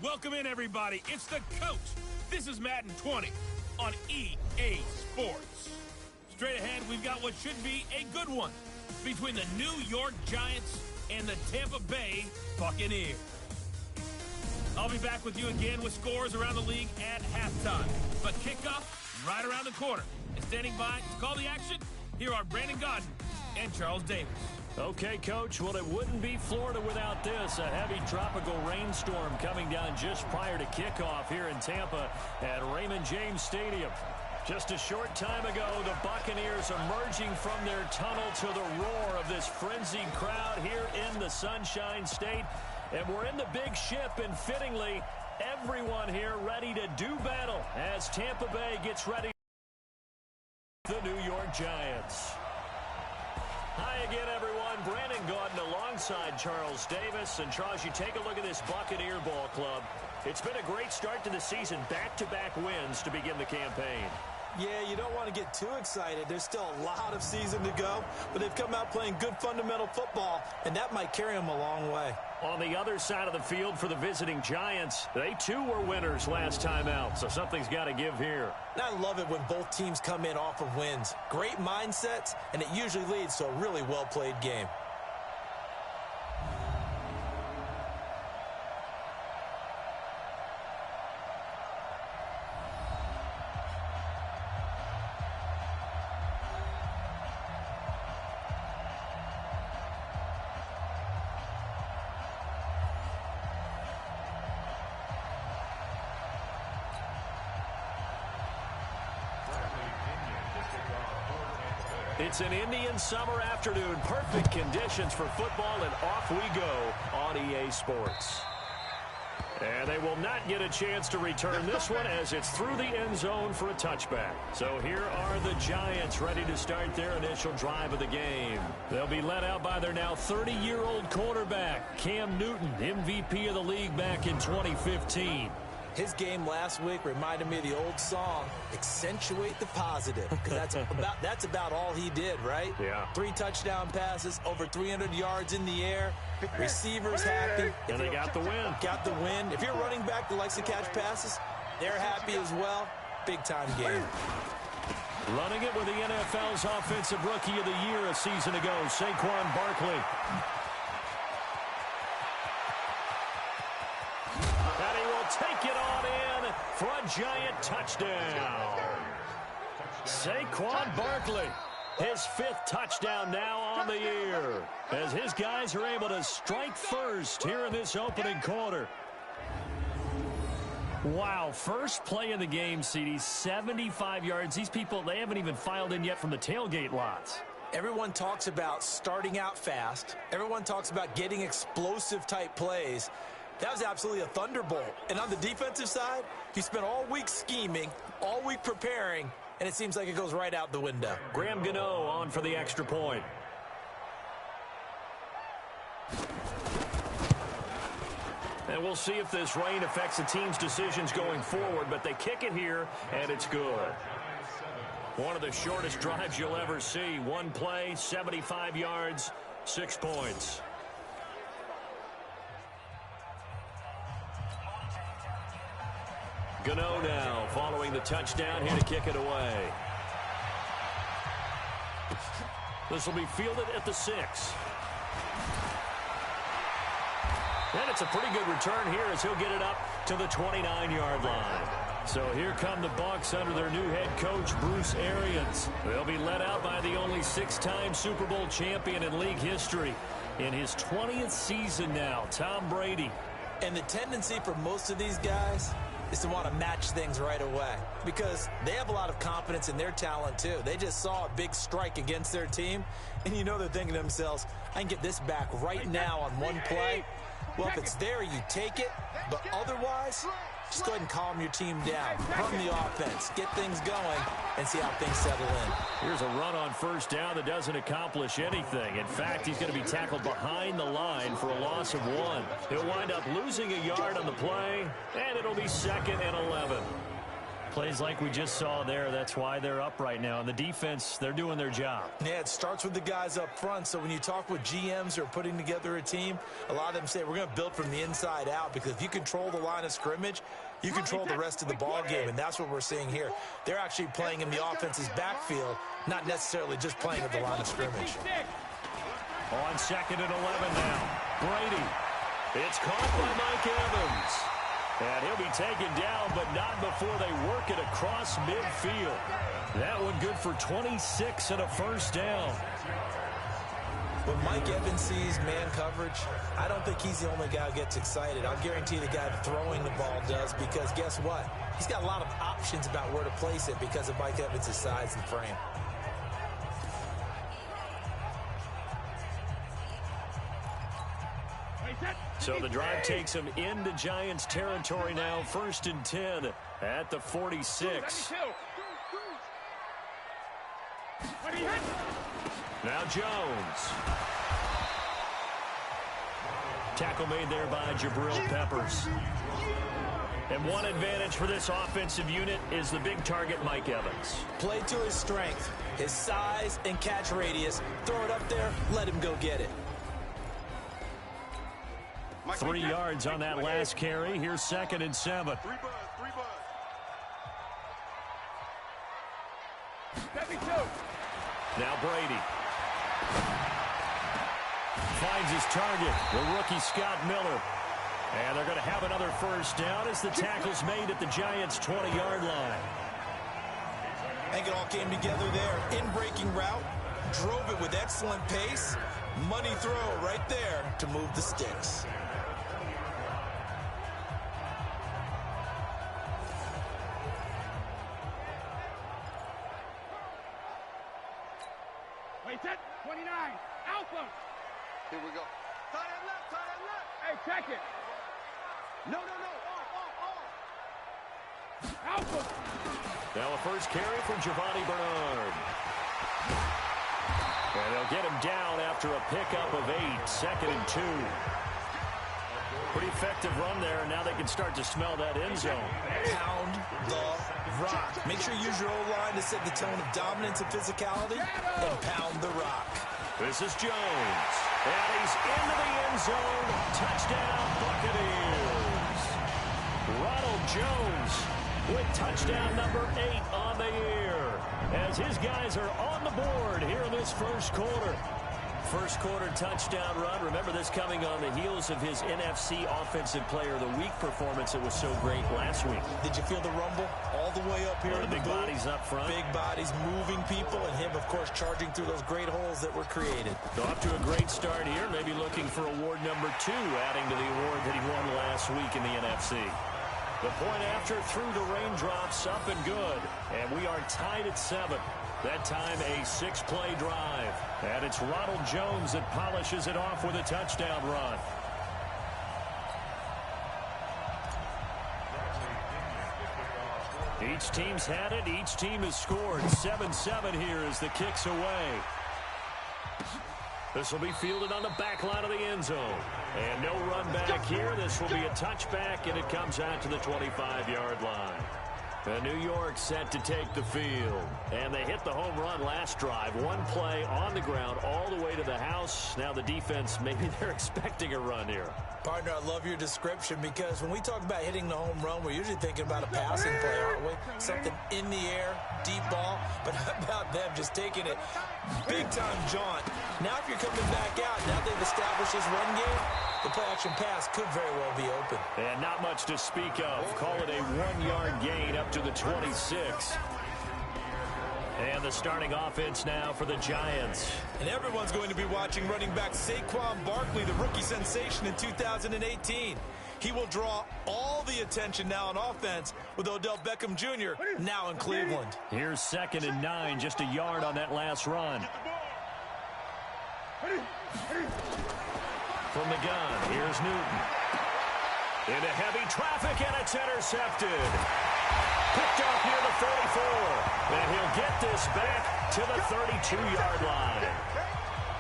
Welcome in, everybody. It's the coach. This is Madden 20 on EA Sports. Straight ahead, we've got what should be a good one between the New York Giants and the Tampa Bay Buccaneers. I'll be back with you again with scores around the league at halftime. But kickoff right around the corner. And standing by to call the action, here are Brandon Godden and Charles Davis. Okay, Coach. Well, it wouldn't be Florida without this. A heavy tropical rainstorm coming down just prior to kickoff here in Tampa at Raymond James Stadium. Just a short time ago, the Buccaneers emerging from their tunnel to the roar of this frenzied crowd here in the Sunshine State. And we're in the big ship, and fittingly, everyone here ready to do battle as Tampa Bay gets ready for the New York Giants. Hi again, everyone. Brandon Godden alongside Charles Davis. And Charles, you take a look at this Buccaneer ball club. It's been a great start to the season. Back-to-back wins to begin the campaign. Yeah, you don't want to get too excited. There's still a lot of season to go, but they've come out playing good fundamental football, and that might carry them a long way. On the other side of the field for the visiting Giants, they too were winners last time out, so something's got to give here. And I love it when both teams come in off of wins. Great mindsets, and it usually leads to a really well-played game. It's an Indian summer afternoon. Perfect conditions for football, and off we go on EA Sports. And they will not get a chance to return this one as it's through the end zone for a touchback. So here are the Giants ready to start their initial drive of the game. They'll be led out by their now 30-year-old quarterback, Cam Newton, MVP of the league back in 2015. His game last week reminded me of the old song, Accentuate the Positive, because that's about all he did, right? Yeah. 3 touchdown passes, over 300 yards in the air, receivers happy. And they got the win. Got the win. If you're a running back that likes to catch passes, they're happy as well. Big-time game. Running it with the NFL's Offensive Rookie of the Year a season ago, Saquon Barkley. Take it on in for a Giant touchdown. Saquon Barkley, his 5th touchdown now on the year, as his guys are able to strike first here in this opening quarter. Wow, first play of the game, CD, 75 yards. These people, they haven't even filed in yet from the tailgate lots. Everyone talks about starting out fast. Everyone talks about getting explosive-type plays. That was absolutely a thunderbolt. And on the defensive side, you spent all week scheming, all week preparing, and it seems like it goes right out the window. Graham Gano on for the extra point. And we'll see if this rain affects the team's decisions going forward, but they kick it here, and it's good. One of the shortest drives you'll ever see. One play, 75 yards, 6 points. Gano now following the touchdown here to kick it away. This will be fielded at the 6. And it's a pretty good return here as he'll get it up to the 29-yard line. So here come the Bucs under their new head coach, Bruce Arians. They'll be led out by the only 6-time Super Bowl champion in league history. In his 20th season now, Tom Brady. And the tendency for most of these guys is to want to match things right away because they have a lot of confidence in their talent too. They just saw a big strike against their team, and you know they're thinking to themselves, I can get this back right now on one play. Well, if it's there, you take it, but otherwise, just go ahead and calm your team down. Run the offense, get things going, and see how things settle in. Here's a run on first down that doesn't accomplish anything. In fact, he's going to be tackled behind the line for a loss of 1. He'll wind up losing a yard on the play, and it'll be 2nd and 11. Plays like we just saw there, that's why they're up right now. And the defense, they're doing their job. Yeah, it starts with the guys up front. So when you talk with GMs who are putting together a team, a lot of them say we're going to build from the inside out, because if you control the line of scrimmage, you control the rest of the ball game, and that's what we're seeing here. They're actually playing in the offense's backfield, not necessarily just playing at the line of scrimmage. On 2nd and 11 now. Brady. It's caught by Mike Evans. And he'll be taken down, but not before they work it across midfield. That one good for 26 and a first down. When Mike Evans sees man coverage, I don't think he's the only guy who gets excited. I'll guarantee the guy throwing the ball does, because guess what? He's got a lot of options about where to place it because of Mike Evans' size and frame. So the drive takes him into Giants territory now. 1st and 10 at the 46. Now Jones. Tackle made there by Jabril Peppers. And one advantage for this offensive unit is the big target, Mike Evans. Play to his strength, his size and catch radius. Throw it up there, let him go get it. 3 yards on that last carry. Here's 2nd and 7. Now Brady. Finds his target, the rookie Scott Miller. And they're going to have another first down as the tackle's made at the Giants' 20-yard line. I think it all came together there. In-breaking route, drove it with excellent pace. Money throw right there to move the sticks. Wait, set, 29, Alpha. Here we go. Tight end left, tight end left. Hey, check it. No. Alpha. Now a first carry from Giovanni Bernard. And they'll get him down after a pickup of 8. 2nd and 2. Pretty effective run there, and now they can start to smell that end zone. Pound the rock. Make sure you use your O-line to set the tone of dominance and physicality, and pound the rock. This is Jones. And he's into the end zone. Touchdown, Buccaneers. Ronald Jones with touchdown number 8 on the year, as his guys are on the board here in this first quarter. First quarter touchdown run. Remember, this coming on the heels of his NFC Offensive Player of the Week performance that was so great last week. Did you feel the rumble all the way up here? The big bodies up front. Big bodies moving people, and him, of course, charging through those great holes that were created. So off to a great start here. Maybe looking for award number 2, adding to the award that he won last week in the NFC. The point after through the raindrops, up and good. And we are tied at 7. That time a 6-play drive. And it's Ronald Jones that polishes it off with a touchdown run. Each team's had it. Each team has scored. 7-7 here as the kick's away. This will be fielded on the back line of the end zone. And no run back here. This will be a touchback, and it comes out to the 25-yard line. And New York set to take the field. And they hit the home run last drive. One play on the ground all the way to the house. Now the defense, maybe they're expecting a run here. Partner, I love your description, because when we talk about hitting the home run, we're usually thinking about a passing play, aren't we? Something in the air, deep ball. But how about them just taking it big-time jaunt? Now if you're coming back out, now they've established this run game, the play-action pass could very well be open. And not much to speak of. Call it a 1-yard gain up to the 26. And the starting offense now for the Giants. And everyone's going to be watching running back Saquon Barkley, the rookie sensation in 2018. He will draw all the attention now on offense with Odell Beckham Jr. now in Cleveland. Here's 2nd and 9, just a yard on that last run. From the gun, here's Newton. Into heavy traffic, and it's intercepted. Picked off near the 44. And he'll get this back to the 32-yard line.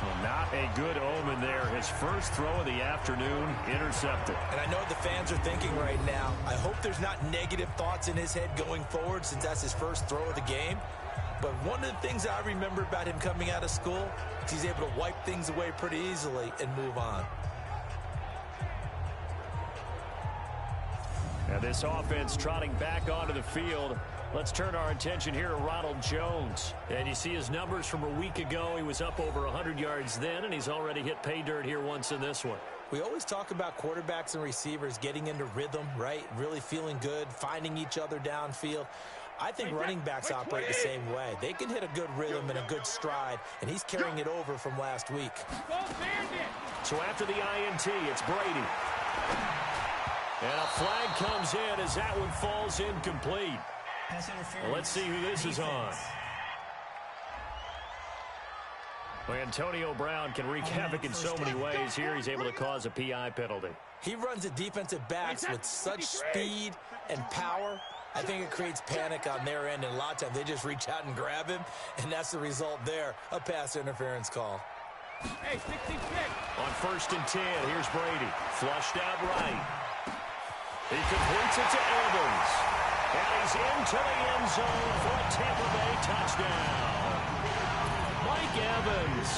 Well, not a good omen there. His first throw of the afternoon intercepted. And I know what the fans are thinking right now. I hope there's not negative thoughts in his head going forward since that's his first throw of the game. But one of the things I remember about him coming out of school is he's able to wipe things away pretty easily and move on. And this offense trotting back onto the field. Let's turn our attention here to Ronald Jones. And you see his numbers from a week ago. He was up over 100 yards then, and he's already hit pay dirt here once in this one. We always talk about quarterbacks and receivers getting into rhythm, right? Really feeling good, finding each other downfield. I think running backs operate the same way. They can hit a good rhythm and a good stride, and he's carrying it over from last week. So after the INT, it's Brady. And a flag comes in as that one falls incomplete. Well, let's see who this is on. Well, Antonio Brown can wreak havoc in so many ways. Here he's able to cause a PI penalty. He runs at defensive backs with such speed and power. I think it creates panic on their end, and a lot of times they just reach out and grab him, and that's the result there, a pass interference call. Hey, 66. On 1st and 10, here's Brady. Flushed out right. He completes it to Evans. And he's into the end zone for a Tampa Bay touchdown. Mike Evans,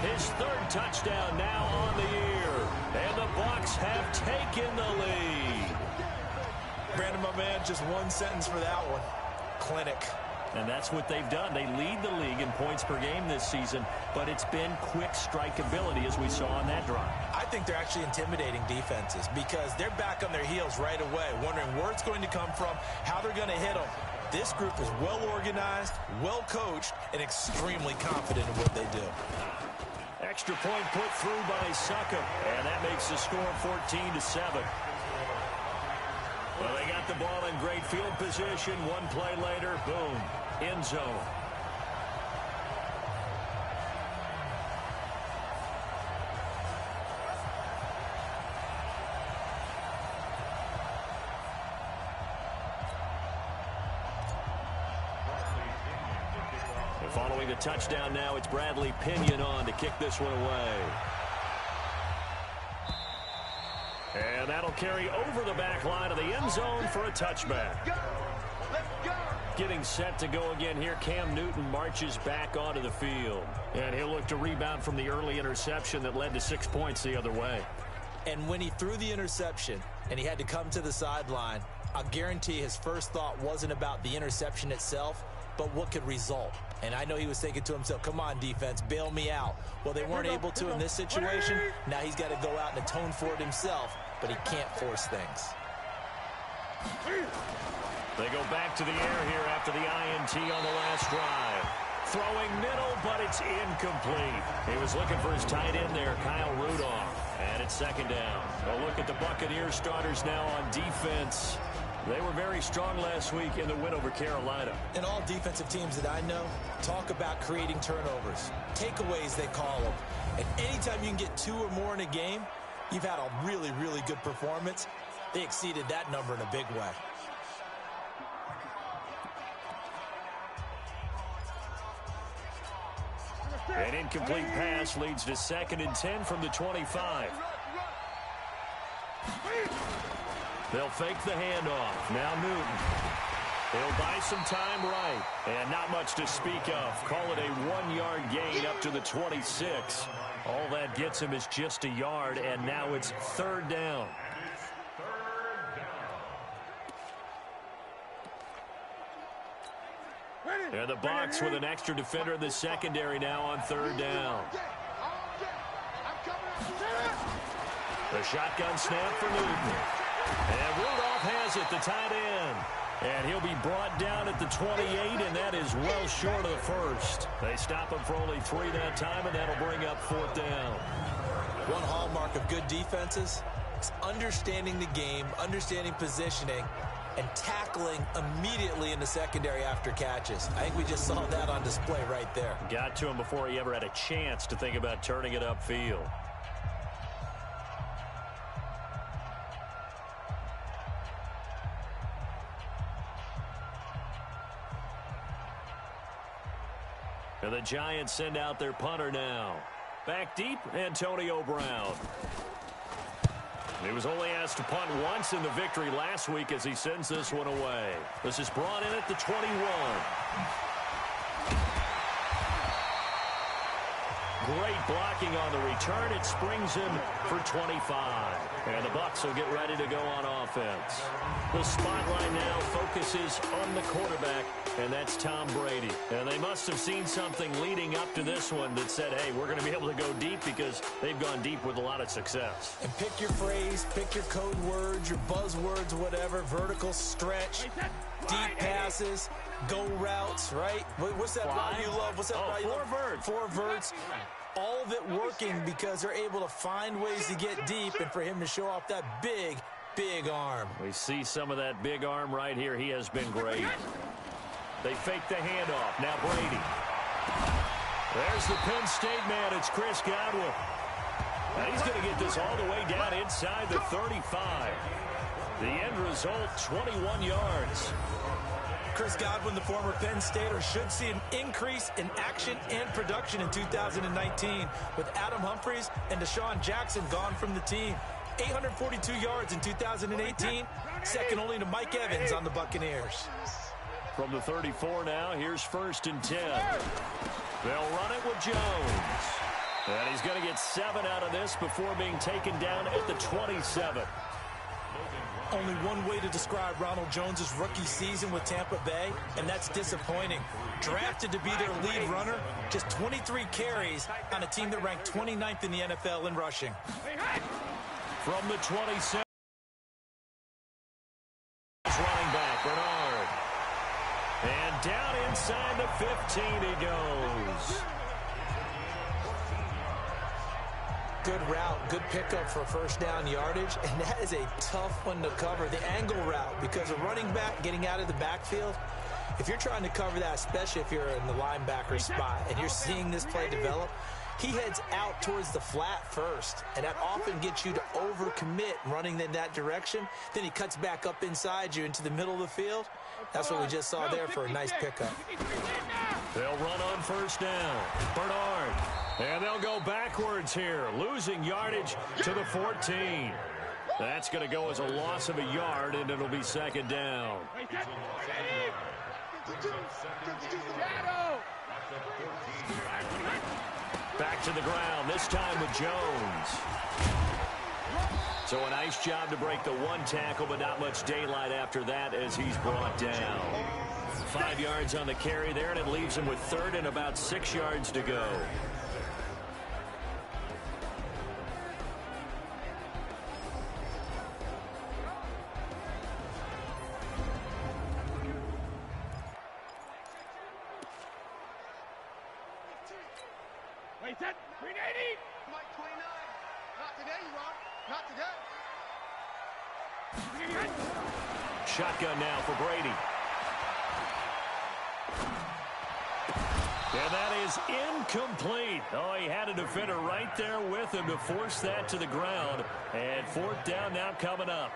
his 3rd touchdown now on the year. And the Bucs have taken the lead. Brandon, my man, just one sentence for that one. Clinic. And that's what they've done. They lead the league in points per game this season, but it's been quick strike ability as we saw on that drive. I think they're actually intimidating defenses because they're back on their heels right away, wondering where it's going to come from, how they're going to hit them. This group is well organized, well coached, and extremely confident in what they do. Extra point put through by Suckup, and that makes the score 14-7. Well, they got the ball in great field position. One play later, boom, end zone. And following the touchdown now, it's Bradley Pinion on to kick this one away. And that'll carry over the back line of the end zone for a touchback. Getting set to go again here, Cam Newton marches back onto the field. And he'll look to rebound from the early interception that led to 6 points the other way. And when he threw the interception and he had to come to the sideline, I'll guarantee his first thought wasn't about the interception itself, but what could result. And I know he was thinking to himself, come on, defense, bail me out. Well, they weren't able to in this situation. Now he's got to go out and atone for it himself, but he can't force things. They go back to the air here after the INT on the last drive. Throwing middle, but it's incomplete. He was looking for his tight end there, Kyle Rudolph. And it's 2nd down. A look at the Buccaneers starters now on defense. They were very strong last week in the win over Carolina. And all defensive teams that I know talk about creating turnovers. Takeaways, they call them. And anytime you can get 2 or more in a game, you've had a really, really good performance. They exceeded that number in a big way. An incomplete pass leads to 2nd and 10 from the 25. They'll fake the handoff. Now Newton. He'll buy some time right. And not much to speak of. Call it a 1-yard gain up to the 26. All that gets him is just a yard, and now it's 3rd down. And the Bucs with an extra defender in the secondary now on 3rd down. The shotgun snap for Newton. And Rudolph has it, the tight end. And he'll be brought down at the 28, and that is well short of the first. They stop him for only 3 that time, and that'll bring up 4th down. One hallmark of good defenses is understanding the game, understanding positioning, and tackling immediately in the secondary after catches. I think we just saw that on display right there. Got to him before he ever had a chance to think about turning it upfield. And the Giants send out their punter now. Back deep, Antonio Brown. He was only asked to punt once in the victory last week as he sends this one away. This is brought in at the 21. Great blocking on the return. It springs him for 25. And the Bucs will get ready to go on offense. The spotlight now focuses on the quarterback, and that's Tom Brady. And they must have seen something leading up to this one that said, hey, we're going to be able to go deep because they've gone deep with a lot of success. And pick your phrase, pick your code words, your buzzwords, whatever, vertical stretch, deep passes, go routes, right? What's that route you love? What's that route you love? Four verts. All of it working because they're able to find ways to get deep and for him to show off that big, big arm. We see some of that big arm right here. He has been great. They fake the handoff. Now Brady. There's the Penn State man. It's Chris Godwin. And he's going to get this all the way down inside the 35. The end result, 21 yards. Chris Godwin, the former Penn Stater, should see an increase in action and production in 2019 with Adam Humphries and Deshaun Jackson gone from the team. 842 yards in 2018, second only to Mike Evans on the Buccaneers. From the 34 now, here's 1st and 10. They'll run it with Jones. And he's going to get 7 out of this before being taken down at the 27. Only one way to describe Ronald Jones' rookie season with Tampa Bay, and that's disappointing. Drafted to be their lead runner, just 23 carries on a team that ranked 29th in the NFL in rushing. From the 27, running back, Bernard. And down inside the 15 he goes. Good route, good pickup for first down yardage, and that is a tough one to cover, the angle route, because a running back getting out of the backfield, if you're trying to cover that, especially if you're in the linebacker spot and you're seeing this play develop, he heads out towards the flat first, and that often gets you to overcommit running in that direction. Then he cuts back up inside you into the middle of the field. That's what we just saw there for a nice pickup. They'll run on first down. Bernard. And they'll go backwards here, losing yardage to the 14. That's going to go as a loss of a yard, and it'll be second down. Back to the ground, this time with Jones. So a nice job to break the one tackle, but not much daylight after that as he's brought down. 5 yards on the carry there, and it leaves him with 3rd and about 6 yards to go. Wait, set, 380. Mike 29. Not today, you are. Not today. Shotgun now for Brady. And that is incomplete. Oh, he had a defender right there with him to force that to the ground. And 4th down now coming up.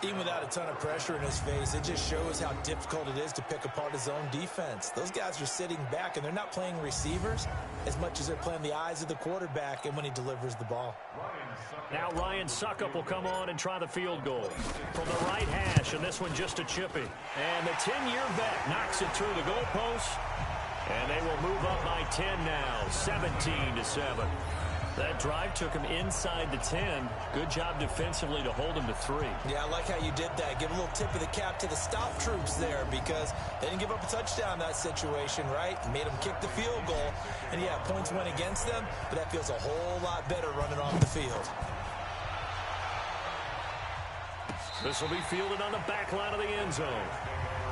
Even without a ton of pressure in his face, it just shows how difficult it is to pick apart his own defense. Those guys are sitting back, and they're not playing receivers as much as they're playing the eyes of the quarterback and when he delivers the ball. Now Ryan Suckup will come on and try the field goal from the right hash, and this one just a chippy. And the 10-year vet knocks it through the goalpost, and they will move up by 10 now, 17-7. That drive took him inside the 10. Good job defensively to hold him to 3. Yeah, I like how you did that. Give a little tip of the cap to the stop troops there because they didn't give up a touchdown in that situation, right? Made them kick the field goal. And, yeah, points went against them, but that feels a whole lot better running off the field. This will be fielded on the back line of the end zone.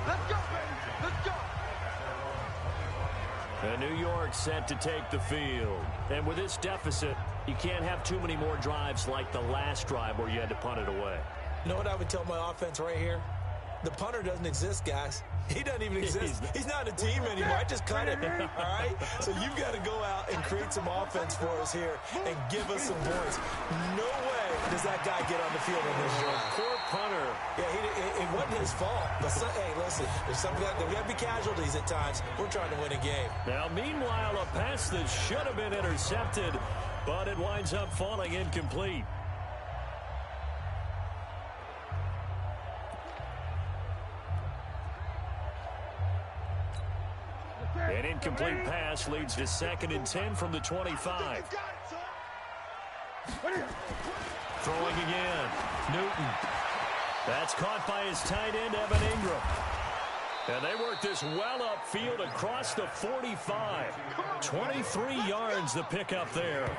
Let's go, baby. Let's go. And New York set to take the field. And with this deficit, you can't have too many more drives like the last drive where you had to punt it away. You know what I would tell my offense right here? The punter doesn't exist, guys. He doesn't even exist. He's not a team anymore. I just cut it, all right? So you've got to go out and create some offense for us here and give us some points. No way does that guy get on the field in this drive. Poor punter. Yeah, it wasn't his fault. But, hey, listen, there's there got to be casualties at times. We're trying to win a game. Now, meanwhile, a pass that should have been intercepted, but it winds up falling incomplete. An incomplete pass leads to 2nd and 10 from the 25. Throwing again. Newton. That's caught by his tight end, Evan Ingram. And they work this well upfield across the 45. 23 yards the pickup there.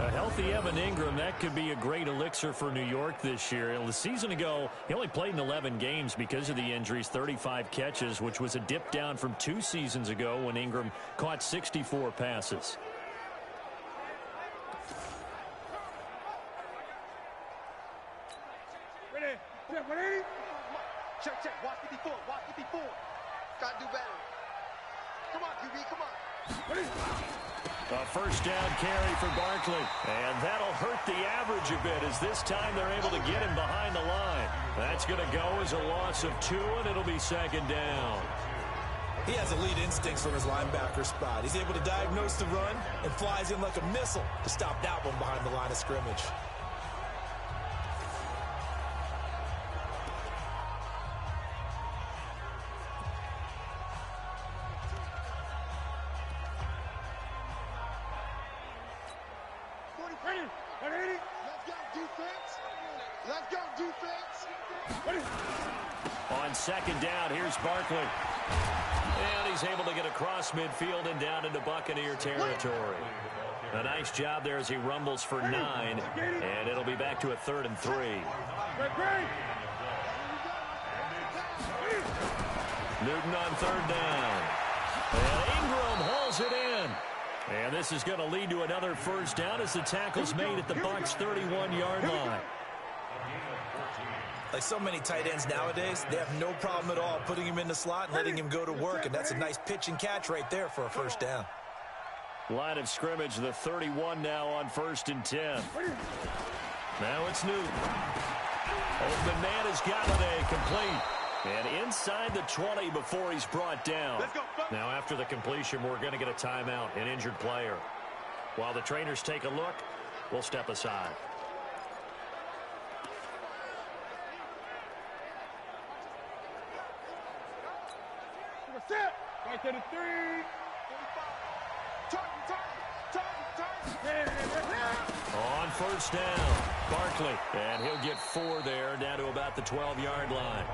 A healthy Evan Ingram, that could be a great elixir for New York this year. The season ago, he only played in 11 games because of the injuries, 35 catches, which was a dip down from 2 seasons ago when Ingram caught 64 passes. Ready? Ready? Check, check. Watch 54. Watch 54. Got to do better. Come on, QB. Come on. Ready? A first down carry for Barkley. And that'll hurt the average a bit as this time they're able to get him behind the line. That's going to go as a loss of 2, and it'll be 2nd down. He has elite instincts from his linebacker spot. He's able to diagnose the run and flies in like a missile to stop that one behind the line of scrimmage. On 2nd down, here's Barkley. And he's able to get across midfield and down into Buccaneer territory. A nice job there as he rumbles for 9. And it'll be back to a 3rd and 3. Newton on 3rd down. And Ingram hauls it in. And this is going to lead to another first down as the tackle's made at the Bucs' 31-yard line. Like so many tight ends nowadays, they have no problem at all putting him in the slot and letting him go to work, and that's a nice pitch and catch right there for a first down. Line of scrimmage, the 31 now on 1st and 10. Now it's Newton. Open man is Galladay, complete. And inside the 20 before he's brought down. Now after the completion, we're going to get a timeout, an injured player. While the trainers take a look, we'll step aside. Set. Right to the 3. On first down, Barkley. And he'll get 4 there, down to about the 12-yard line.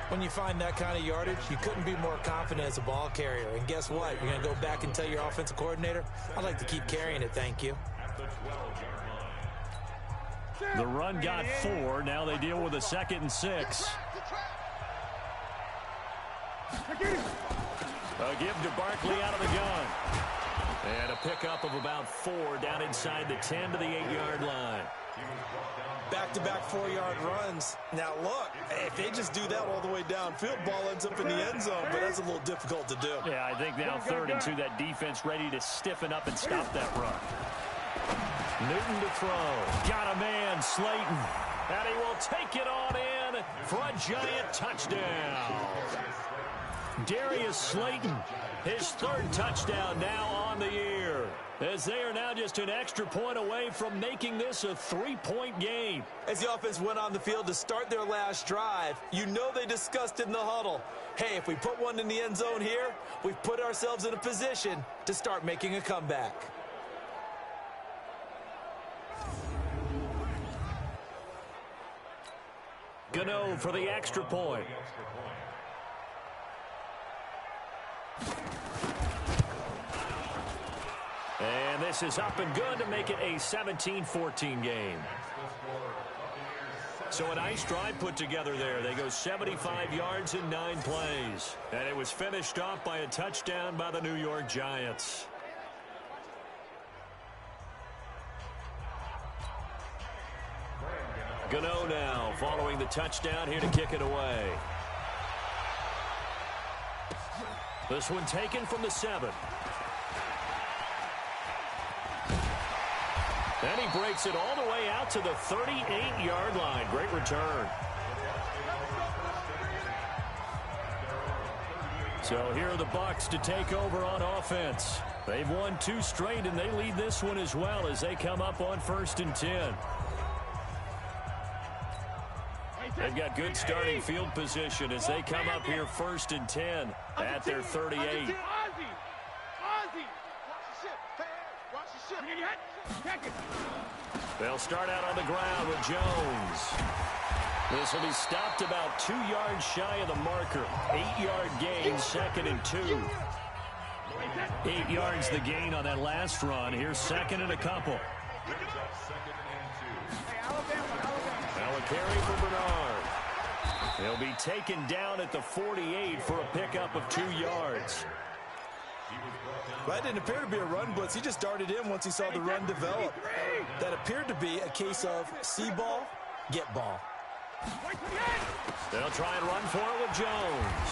When you find that kind of yardage, you couldn't be more confident as a ball carrier. And guess what? You're going to go back and tell your offensive coordinator, I'd like to keep carrying it, thank you. The run got 4. Now they deal with a 2nd and 6. A give to Barkley out of the gun. And a pickup of about 4 down inside the 10 to the 8-yard line. Back-to-back 4-yard runs. Now, look, if they just do that all the way downfield, ball ends up in the end zone, but that's a little difficult to do. Yeah, I think now 3rd and 2, that defense ready to stiffen up and stop that run. Newton to throw. Got a man, Slayton. And he will take it on in for a giant touchdown. Darius Slayton, his 3rd touchdown now on the year, as they are now just an extra point away from making this a 3-point game. As the offense went on the field to start their last drive, you know they discussed in the huddle, hey, if we put one in the end zone here, we've put ourselves in a position to start making a comeback. Gano for the extra point. And this is up and good to make it a 17-14 game. So a nice drive put together there. They go 75 yards in 9 plays. And it was finished off by a touchdown by the New York Giants. Gano now following the touchdown here to kick it away. This one taken from the 7. And he breaks it all the way out to the 38-yard line. Great return. So here are the Bucs to take over on offense. They've won 2 straight, and they lead this one as well as they come up on 1st and 10. They've got good starting field position as they come up here 1st and 10 at their 38. They'll start out on the ground with Jones. This will be stopped about 2 yards shy of the marker. 8-yard gain, 2nd and 2. 8 yards the gain on that last run. Here's 2nd and a couple. Now a carry for Bernard. He'll be taken down at the 48 for a pickup of 2 yards. That didn't appear to be a run blitz. He just darted in once he saw the run develop. That appeared to be a case of see ball, get ball. They'll try and run for it with Jones.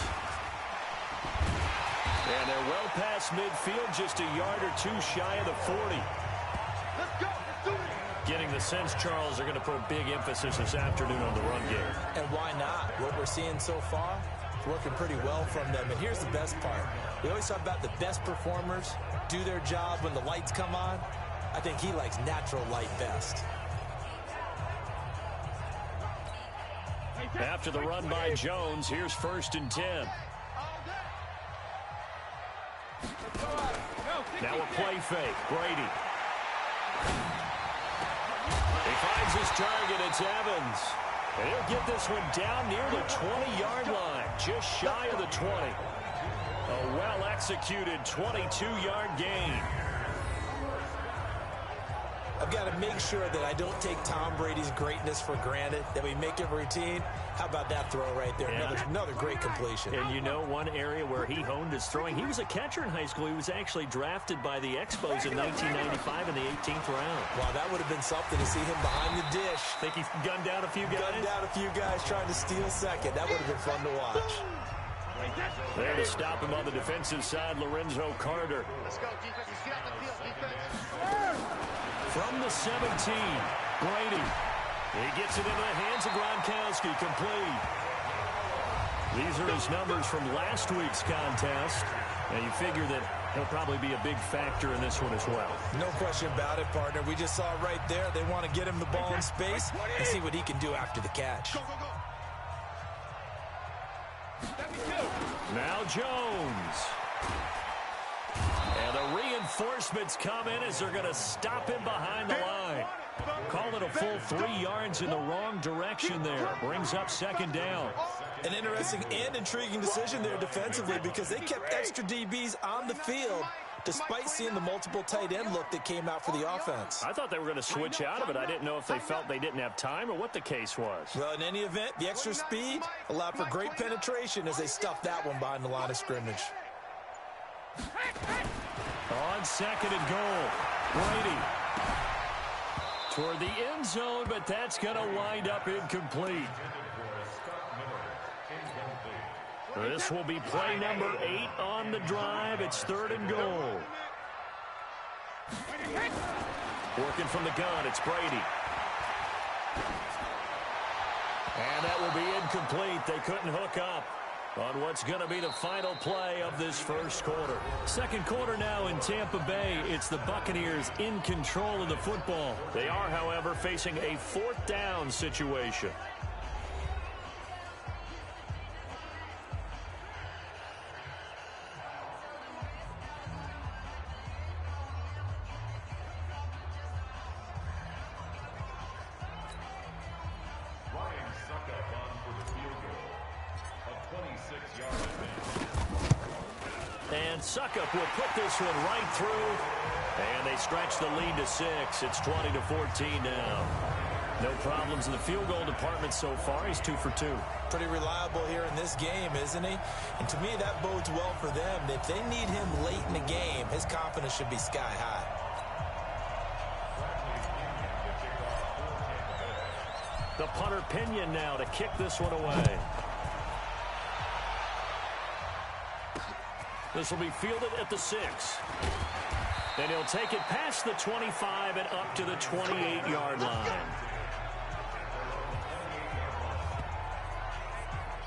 And they're well past midfield, just a yard or 2 shy of the 40. Let's go. Let's do it. Getting the sense, Charles, they're going to put a big emphasis this afternoon on the run game. And why not? What we're seeing so far, it's working pretty well from them. And here's the best part. We always talk about the best performers do their job when the lights come on. I think he likes natural light best. After the run by Jones, here's 1st and 10. Now a play fake. Brady. He finds his target. It's Evans. And he'll get this one down near the 20-yard line, just shy of the 20. A well-executed 22-yard gain. I've got to make sure that I don't take Tom Brady's greatness for granted, that we make it routine. How about that throw right there? Another great completion. And you know one area where he honed his throwing? He was a catcher in high school. He was actually drafted by the Expos in 1995 in the 18th round. Wow, that would have been something to see him behind the dish. Think he gunned down a few guys? Gunned down a few guys trying to steal second. That would have been fun to watch. There to stop him on the defensive side, Lorenzo Carter. Let's go, defense. Let's get out the field, defense. From the 17, Brady. He gets it into the hands of Gronkowski, complete. These are his numbers from last week's contest. And you figure that he'll probably be a big factor in this one as well. No question about it, partner. We just saw right there. They want to get him the ball in space and see what he can do after the catch. Now Jones. And the reinforcements come in as they're going to stop him behind the line. Call it a full 3 yards in the wrong direction there. Brings up 2nd down. An interesting and intriguing decision there defensively because they kept extra DBs on the field despite seeing the multiple tight end look that came out for the offense. I thought they were going to switch out of it. I didn't know if they felt they didn't have time or what the case was. Well, in any event, the extra speed allowed for great penetration as they stuffed that one behind the line of scrimmage. On 2nd and goal, Brady toward the end zone, but that's going to wind up incomplete. This will be play number 8 on the drive. It's 3rd and goal. Working from the gun, it's Brady. And that will be incomplete. They couldn't hook up on what's going to be the final play of this first quarter. Second quarter now in Tampa Bay. It's the Buccaneers in control of the football. They are, however, facing a 4th down situation. And Suckup will put this one right through. And they stretch the lead to 6. It's 20-14 now. No problems in the field goal department so far. He's 2 for 2. Pretty reliable here in this game, isn't he? And to me, that bodes well for them. If they need him late in the game, his confidence should be sky high. The punter Pinion now to kick this one away. This will be fielded at the 6. And he'll take it past the 25 and up to the 28-yard line.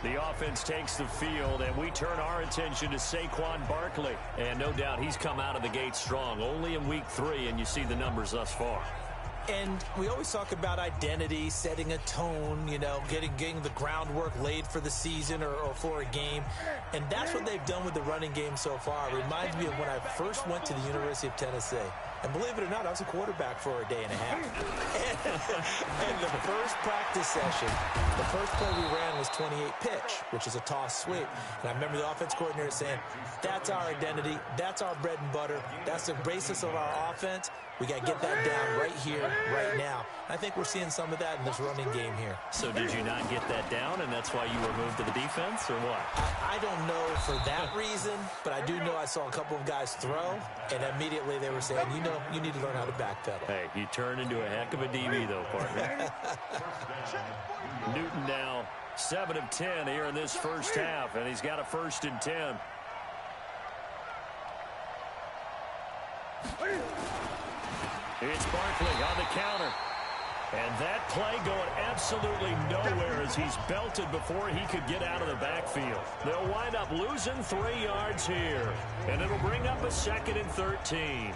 The offense takes the field, and we turn our attention to Saquon Barkley. And no doubt he's come out of the gate strong, only in week 3, and you see the numbers thus far. And we always talk about identity, setting a tone, you know, getting the groundwork laid for the season or for a game. And that's what they've done with the running game so far. It reminds me of when I first went to the University of Tennessee. And believe it or not, I was a quarterback for a day and a half. And the first practice session, the first play we ran was 28 pitch, which is a toss sweep. And I remember the offense coordinator saying, that's our identity, that's our bread and butter, that's the basis of our offense. We got to get that down right here, right now. I think we're seeing some of that in this running game here. So did you not get that down, and that's why you were moved to the defense, or what? I don't know for that reason, but I do know I saw a couple of guys throw, and immediately they were saying, you know, you need to learn how to backpedal. Hey, you turn into a heck of a DB, though, partner. Newton now 7 of 10 here in this first half, and he's got a 1st and 10. It's Barkley on the counter. And that play going absolutely nowhere as he's belted before he could get out of the backfield. They'll wind up losing 3 yards here. And it'll bring up a 2nd and 13.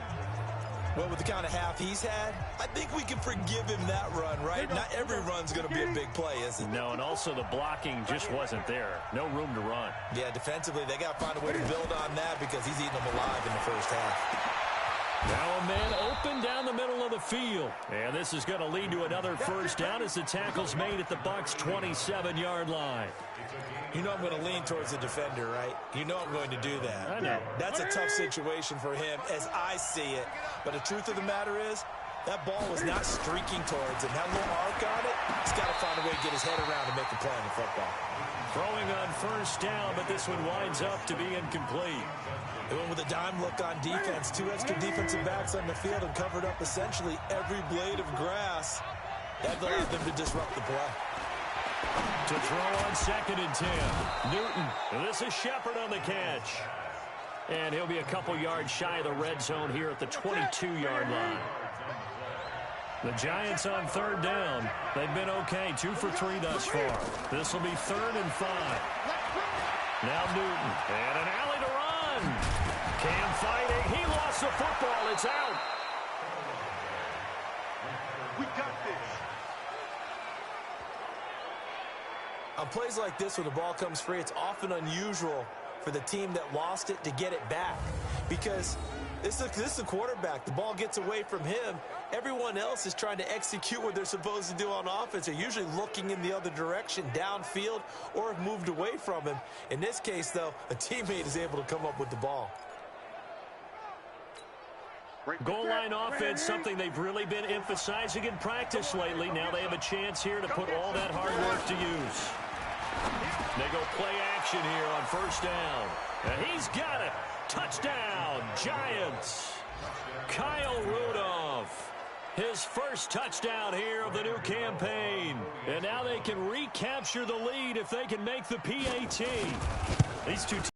Well, with the kind of half he's had, I think we can forgive him that run, right? Not every run's going to be a big play, is it? No, and also the blocking just wasn't there. No room to run. Yeah, defensively, they got to find a way to build on that because he's eating them alive in the first half. Now a man open down the middle of the field. And this is going to lead to another first down as the tackle's made at the Bucs' 27-yard line. You know I'm going to lean towards the defender, right? You know I'm going to do that. I know. That's a tough situation for him as I see it. But the truth of the matter is, that ball was not streaking towards him. That little arc on it, he's got to find a way to get his head around and make a play on the football. Throwing on first down, but this one winds up to be incomplete. They went with a dime look on defense. 2 extra defensive backs on the field and covered up essentially every blade of grass. That allowed them to disrupt the play. To throw on 2nd and 10. Newton. This is Shepard on the catch. And he'll be a couple yards shy of the red zone here at the 22-yard line. The Giants on 3rd down. They've been okay. 2 for 3 thus far. This will be 3rd and 5. Now Newton. And an alley to run. Cam fighting. He lost the football. It's out. We got this. On plays like this where the ball comes free, it's often unusual for the team that lost it to get it back because this is a quarterback. The ball gets away from him. Everyone else is trying to execute what they're supposed to do on offense. They're usually looking in the other direction, downfield, or have moved away from him. In this case, though, a teammate is able to come up with the ball. Goal line offense, something they've really been emphasizing in practice lately. Now they have a chance here to put all that hard work to use. They go play action here on first down. And he's got it. Touchdown, Giants. Kyle Rudolph. His first touchdown here of the new campaign. And now they can recapture the lead if they can make the PAT. These two teams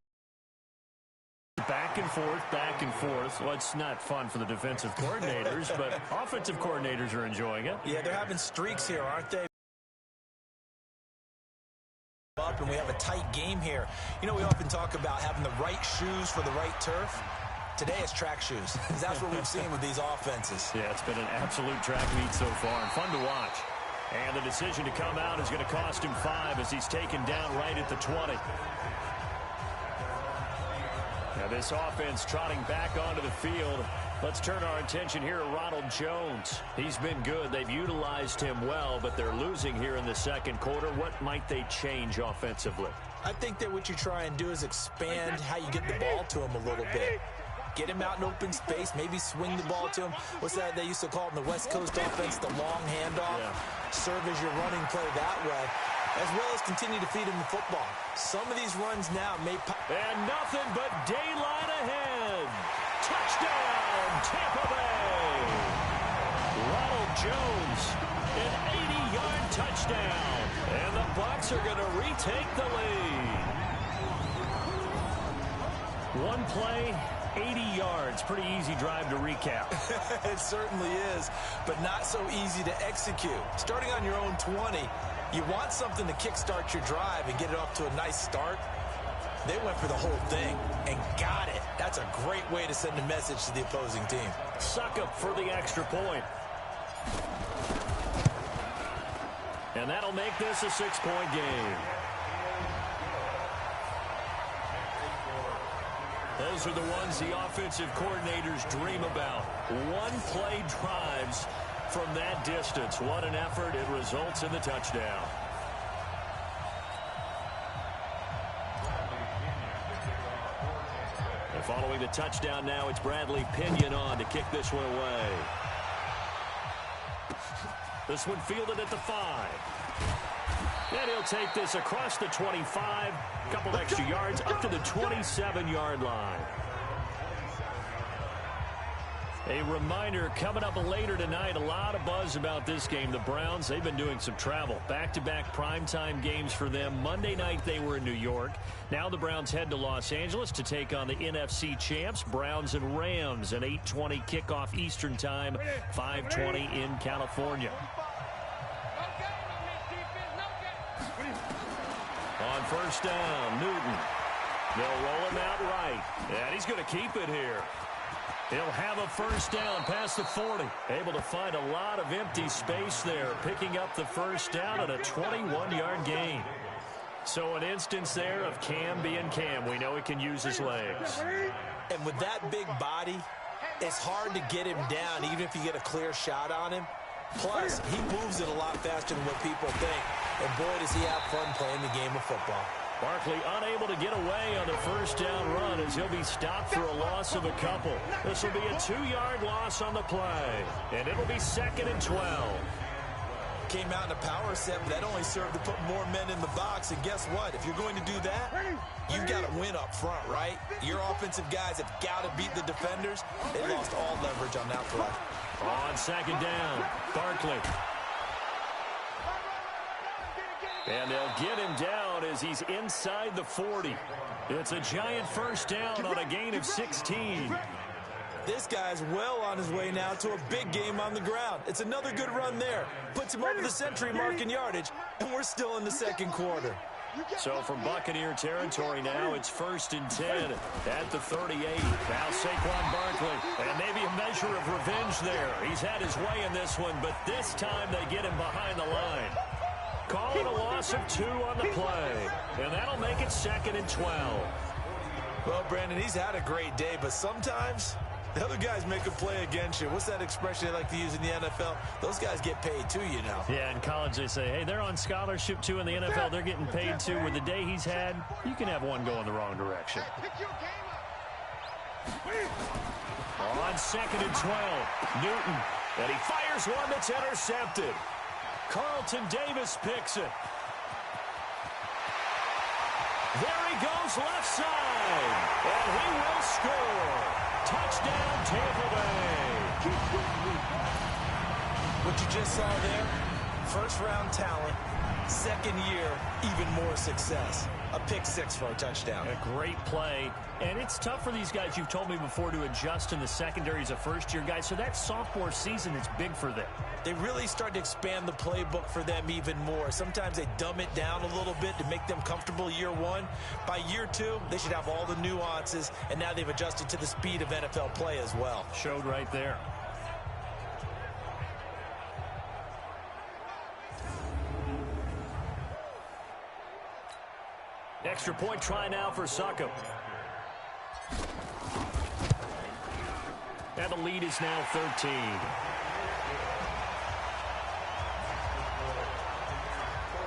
back and forth, back and forth. Well, it's not fun for the defensive coordinators, but offensive coordinators are enjoying it. Yeah, they're having streaks here, aren't they? And we have a tight game here. You know, we often talk about having the right shoes for the right turf. Today it's track shoes. That's what we've seen with these offenses. Yeah, it's been an absolute track meet so far and fun to watch. And the decision to come out is going to cost him 5 as he's taken down right at the 20. Now this offense trotting back onto the field. Let's turn our attention here to Ronald Jones. He's been good. They've utilized him well, but they're losing here in the second quarter. What might they change offensively? I think that what you try and do is expand how you get the ball to him a little bit. Get him out in open space, maybe swing the ball to him. What's that they used to call it in the West Coast offense, the long handoff? Yeah. Serve as your running play that way, as well as continue to feed him the football. Some of these runs now may pop. And nothing but daylight ahead. Touchdown, Tampa Bay. Ronald Jones An 80-yard touchdown. And the Bucs are going to retake the lead. One play, 80 yards. Pretty easy drive to recap. It certainly is, but not so easy to execute. Starting on your own 20, you want something to kickstart your drive and get it off to a nice start. They went for the whole thing and got it. That's a great way to send a message to the opposing team. Suckup for the extra point. And that'll make this a 6-point game. Those are the ones the offensive coordinators dream about. One-play drives from that distance. What an effort. It results in the touchdown. And following the touchdown now, it's Bradley Pinion on to kick this one away. This one fielded at the 5. And he'll take this across the 25. A couple extra yards up to the 27-yard line. A reminder, coming up later tonight, a lot of buzz about this game. The Browns, they've been doing some travel. Back-to-back primetime games for them. Monday night they were in New York. Now the Browns head to Los Angeles to take on the NFC champs, Browns and Rams. An 8:20 kickoff Eastern time, 5:20 in California. On first down, Newton. They'll roll him out right. And he's going to keep it here. He'll have a first down past the 40. Able to find a lot of empty space there, picking up the first down at a 21-yard gain. So an instance there of Cam being Cam. We know he can use his legs. And with that big body, it's hard to get him down, even if you get a clear shot on him. Plus, he moves it a lot faster than what people think. And boy, does he have fun playing the game of football. Barkley unable to get away on the first down run as he'll be stopped for a loss of a couple. This will be a 2-yard loss on the play. And it'll be 2nd and 12. Came out in a power set, but that only served to put more men in the box. And guess what? If you're going to do that, you've got to win up front, right? Your offensive guys have got to beat the defenders. They lost all leverage on that play. On 2nd down, Barkley. And they'll get him down as he's inside the 40. It's a giant first down on a gain of 16. This guy's well on his way now to a big game on the ground. It's another good run there. Puts him over the century mark in yardage, and we're still in the second quarter. So from Buccaneer territory now, it's 1st and 10 at the 38. Now Saquon Barkley, and maybe a measure of revenge there. He's had his way in this one, but this time they get him behind the line. Call it a loss of 2 on the play, and that'll make it 2nd and 12. Well, Brandon, he's had a great day, but sometimes the other guys make a play against you. What's that expression they like to use in the NFL? Those guys get paid too, you know. Yeah, in college they say, hey, they're on scholarship too. In the NFL, they're getting paid too. With the day he's had, you can have one go in the wrong direction. On 2nd and 12, Newton, and he fires one that's intercepted. Carlton Davis picks it. There he goes left side, and he will score. Touchdown, Tampa Bay. What you just saw there, first-round talent, second year, even more success. A pick 6 for a touchdown. A great play. And it's tough for these guys, you've told me before, to adjust in the secondary as a first-year guy. So that sophomore season is big for them. They really start to expand the playbook for them even more. Sometimes they dumb it down a little bit to make them comfortable year 1. By year 2, they should have all the nuances, and now they've adjusted to the speed of NFL play as well. Showed right there. Extra point try now for Suckup. And the lead is now 13.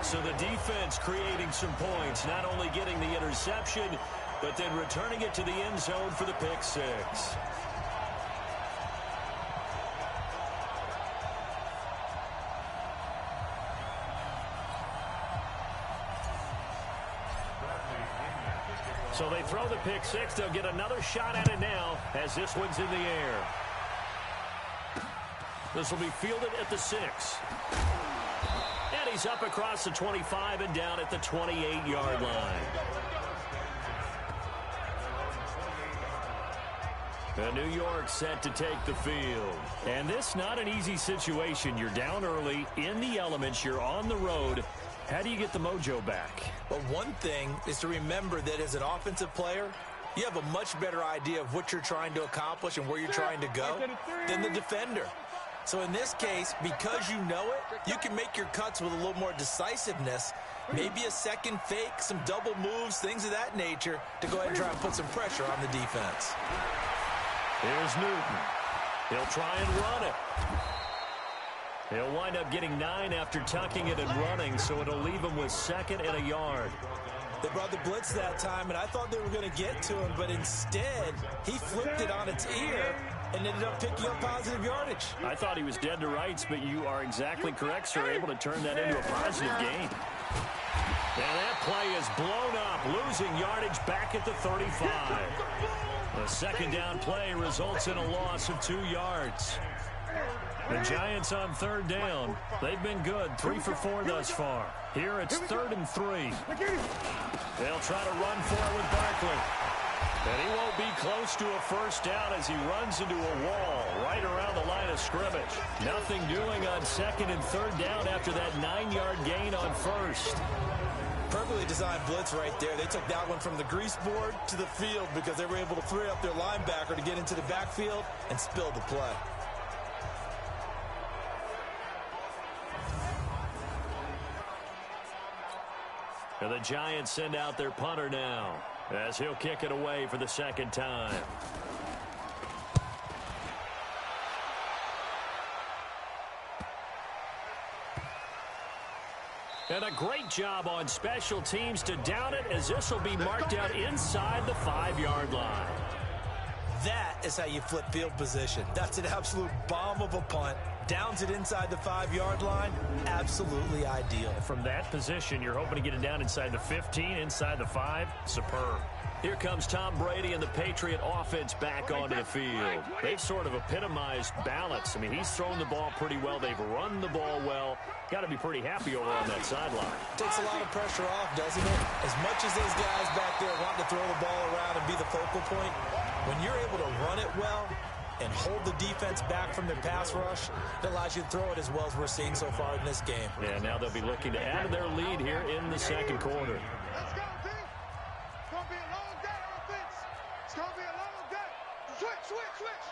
So the defense creating some points, not only getting the interception, but then returning it to the end zone for the pick 6. So they throw the pick 6. They'll get another shot at it now as this one's in the air. This will be fielded at the 6. And he's up across the 25 and down at the 28-yard line. And New York set to take the field. And this not an easy situation. You're down early, in the elements, you're on the road. How do you get the mojo back? Well, one thing is to remember that as an offensive player, you have a much better idea of what you're trying to accomplish and where you're trying to go than the defender. So in this case, because you know it, you can make your cuts with a little more decisiveness, maybe a second fake, some double moves, things of that nature, to go ahead and try and put some pressure on the defense. Here's Newton. He'll try and run it. He'll wind up getting 9 after tucking it and running, so it'll leave him with 2nd and a yard. They brought the blitz that time, and I thought they were going to get to him, but instead, he flipped it on its ear and ended up picking up positive yardage. I thought he was dead to rights, but you are exactly correct, sir, able to turn that into a positive gain. And that play is blown up, losing yardage back at the 35. The second down play results in a loss of 2 yards. The Giants on 3rd down. They've been good, 3 for 4 thus far. Here it's 3rd and 3. They'll try to run for it with Barkley. And he won't be close to a first down as he runs into a wall right around the line of scrimmage. Nothing doing on 2nd and 3rd down after that 9-yard gain on 1st. Perfectly designed blitz right there. They took that one from the grease board to the field because they were able to free up their linebacker to get into the backfield and spill the play. And the Giants send out their punter now as he'll kick it away for the 2nd time. And a great job on special teams to down it, as this will be marked out inside the 5-yard line. That is how you flip field position. That's an absolute bomb of a punt. Downs it inside the 5-yard line. Absolutely ideal. From that position, you're hoping to get it down inside the 15, inside the 5. Superb. Here comes Tom Brady and the Patriot offense back onto the field. They've sort of epitomized balance. I mean, he's thrown the ball pretty well. They've run the ball well. Got to be pretty happy over on that sideline. Takes a lot of pressure off, doesn't it? As much as those guys back there want to throw the ball around and be the focal point, when you're able to run it well and hold the defense back from their pass rush, it allows you to throw it as well as we're seeing so far in this game. Yeah, now they'll be looking to add to their lead here in the 2nd quarter. Let's go, team. It's going to be a long day on offense. It's going to be a long day. Switch, switch, switch.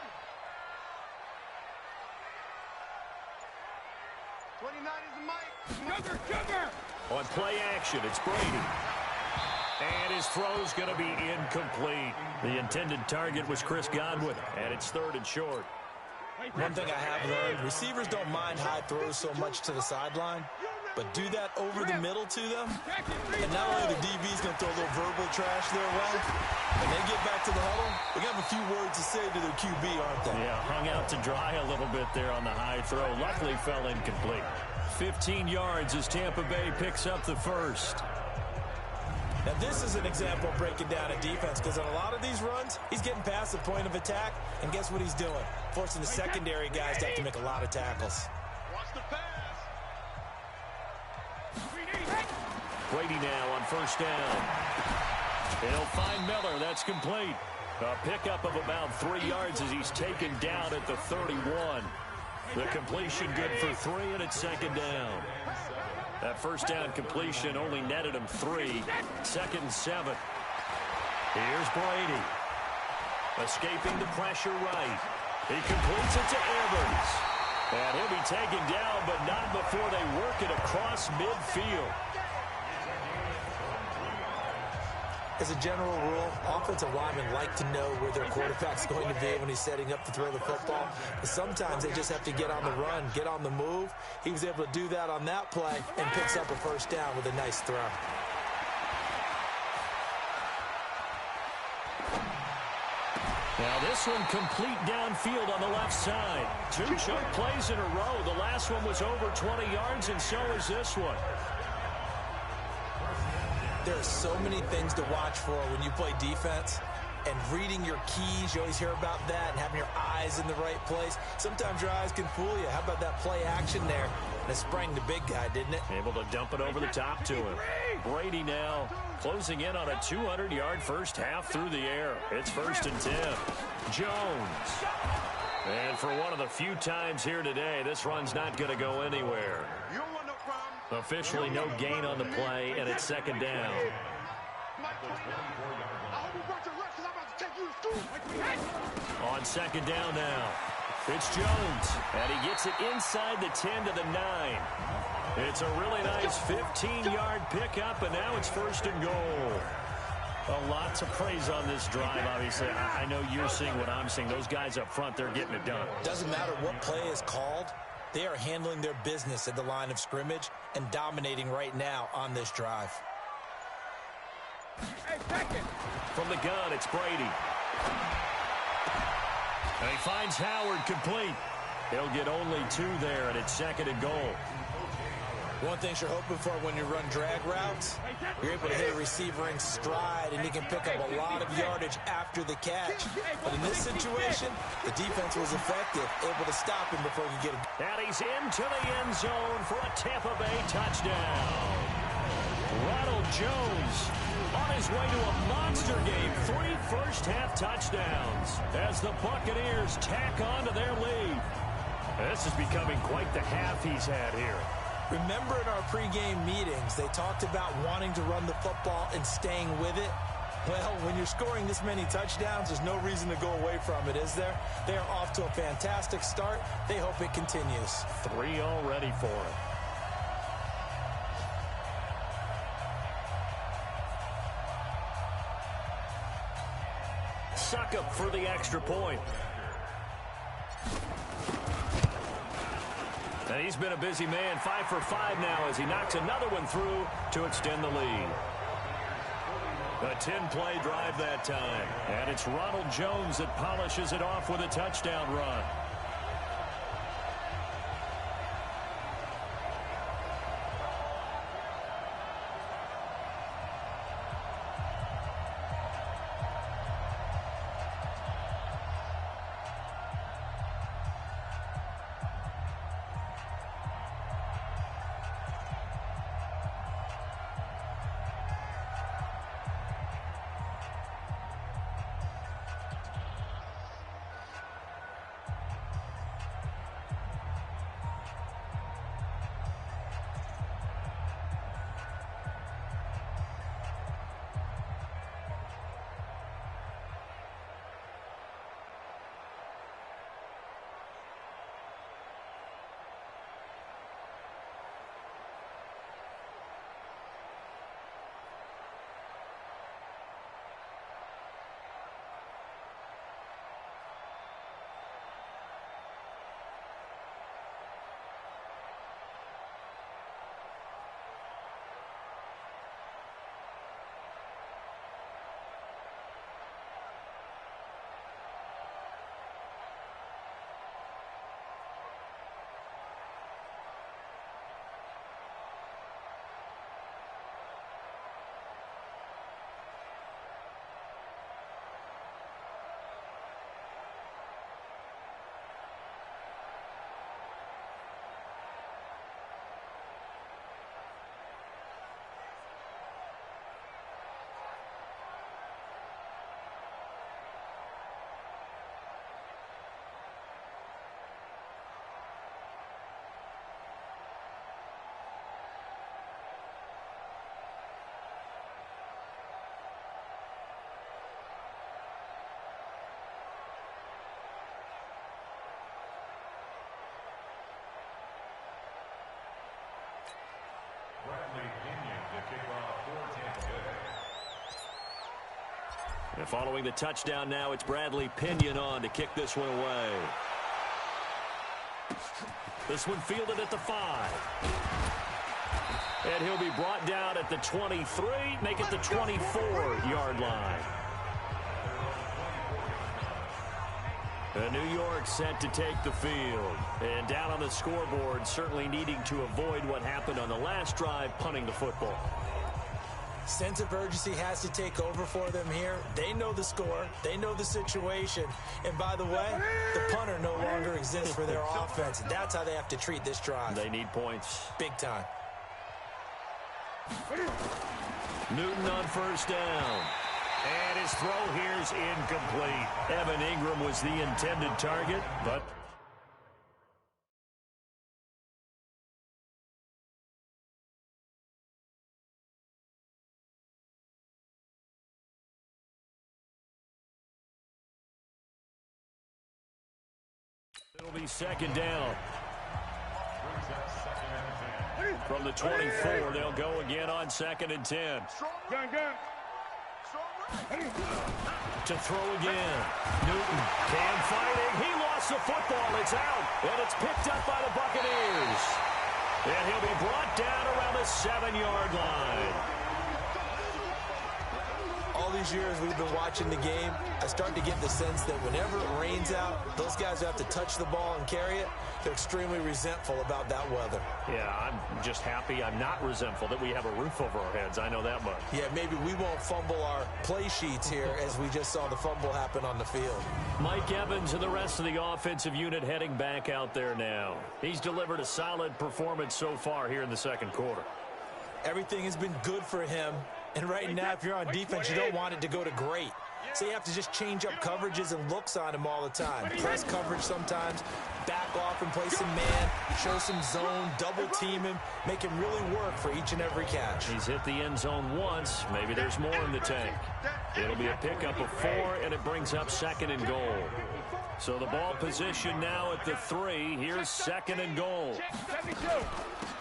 29 is the mic. Sugar. On play action, it's Brady. And his throw's going to be incomplete. The intended target was Chris Godwin, and it's 3rd and short. One thing I have learned, receivers don't mind high throws so much to the sideline, but do that over the middle to them, and not only the DB's going to throw a little verbal trash their way, when they get back to the huddle, they're going to have a few words to say to their QB, aren't they? Yeah, hung out to dry a little bit there on the high throw. Luckily fell incomplete. 15 yards as Tampa Bay picks up the 1st. Now, this is an example of breaking down a defense, because on a lot of these runs, he's getting past the point of attack, and guess what he's doing? Forcing the secondary guys to have to make a lot of tackles. Watch the pass. Brady now on 1st down. He'll find Miller. That's complete. A pickup of about 3 yards as he's taken down at the 31. The completion good for 3, and it's 2nd down. That 1st down completion only netted him 3. 2nd and 7. Here's Brady. Escaping the pressure right. He completes it to Evans. And he'll be taken down, but not before they work it across midfield. As a general rule, offensive linemen like to know where their quarterback's going to be when he's setting up to throw the football. But sometimes they just have to get on the run, get on the move. He was able to do that on that play and picks up a 1st down with a nice throw. Now this one complete downfield on the left side. 2 chunk plays in a row. The last one was over 20 yards, and so is this one. There are so many things to watch for when you play defense. and reading your keys. You always hear about that, and having your eyes in the right place. Sometimes your eyes can fool you. How about that play action there? And it sprang the big guy, didn't it? Able to dump it over the top to him. Brady now closing in on a 200-yard first half through the air. It's 1st and 10. Jones. And for one of the few times here today, this run's not going to go anywhere. Officially no gain on the play, and it's 2nd down. On 2nd down now, it's Jones, and he gets it inside the 10 to the 9. It's a really nice 15-yard pickup, and now it's 1st and goal. A lot to praise on this drive, obviously. I know you're seeing what I'm seeing. Those guys up front, they're getting it done. Doesn't matter what play is called. They are handling their business at the line of scrimmage and dominating right now on this drive. From the gun, it's Brady. And he finds Howard complete. He'll get only 2 there, and it's 2nd and goal. One thing you're hoping for when you run drag routes, you're able to hit a receiver in stride, and he can pick up a lot of yardage after the catch. But in this situation, the defense was effective, able to stop him before he could get it. And he's into the end zone for a Tampa Bay touchdown. Ronald Jones on his way to a monster game. 3 first-half touchdowns as the Buccaneers tack on to their lead. This is becoming quite the half he's had here. Remember in our pregame meetings, they talked about wanting to run the football and staying with it. Well, when you're scoring this many touchdowns, there's no reason to go away from it, is there? They are off to a fantastic start. They hope it continues. 3 already for him. Suckup for the extra point. And he's been a busy man, 5 for 5 now as he knocks another one through to extend the lead. A 10-play drive that time. And it's Ronald Jones that polishes it off with a touchdown run. And following the touchdown now, it's Bradley Pinion on to kick this one away. This one fielded at the 5. And he'll be brought down at the 23, make it the 24-yard line. And New York set to take the field. And down on the scoreboard, certainly needing to avoid what happened on the last drive, punting the football. Sense of urgency has to take over for them here. They know the score. They know the situation. And by the way, the punter no longer exists for their offense. That's how they have to treat this drive. They need points. Big time. Newton on first down. And his throw here's incomplete. Evan Ingram was the intended target, but it'll be second down. From the 24, they'll go again on 2nd and 10. To throw again. Newton can fighting. He lost the football. It's out. And it's picked up by the Buccaneers. And he'll be brought down around the 7-yard line. All these years we've been watching the game, I start to get the sense that whenever it rains out, those guys who have to touch the ball and carry it, they're extremely resentful about that weather. Yeah, I'm just happy I'm not resentful that we have a roof over our heads. I know that much. Yeah, maybe we won't fumble our play sheets here as we just saw the fumble happen on the field. Mike Evans and the rest of the offensive unit heading back out there now. He's delivered a solid performance so far here in the second quarter. Everything has been good for him. And right now, if you're on defense, you don't want it to go to great. So you have to just change up coverages and looks on him all the time. Press coverage sometimes, back off and play some man, show some zone, double team him, make him really work for each and every catch. He's hit the end zone once. Maybe there's more in the tank. It'll be a pickup of 4, and it brings up 2nd and goal. So the ball position now at the 3. Here's 2nd and goal.